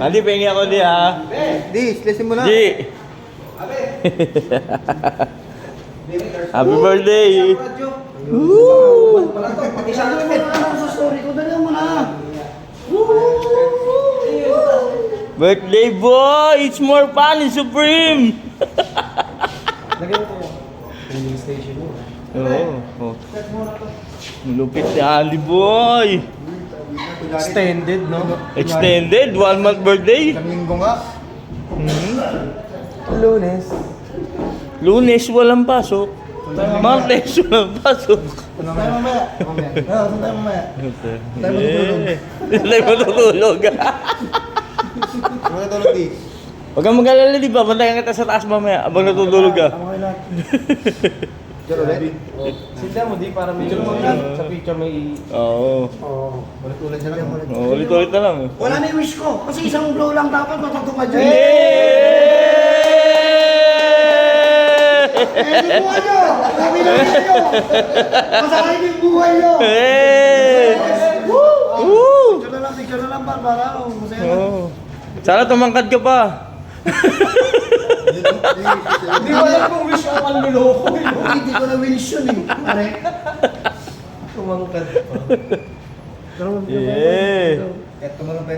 Adi, pengen ako di ha. Di, lesin mo na. Di. Happy birthday. Birthday boy, it's more fun in Supreme. Oh. Malupit si Ali boy. Extended, no? Extended, 1 month birthday. Isang linggo nga. Lunes. Lunes walang pasok. Martes walang pasok. Tayo mamaya. Saan tayo mamaya? Tayo matutulog. Mga tulog di. Huwag kang mag-alala, di ba? Bantayan kita sa taas mamaya habang natutulog ka. Tama kayo lahat. Diyan ulit? Sinda mo di para may sa picture may Oo. Ulit-ulit siya lang. Ulit-ulit na lang. Wala na yung wish ko. Kasi isang blow lang dapat matutupad yun. Eh, buhay nyo! Sabi na nyo! Masakay yung buhay nyo! Woo! Picture na lang ba? Para masaya na. Oh. Sana tumangkad ka pa. Hindi ko alam kung wish ang manluloko. Hindi ko na wish yun eh. Pare. Tumangkad pa. Yeah. Eto mo lang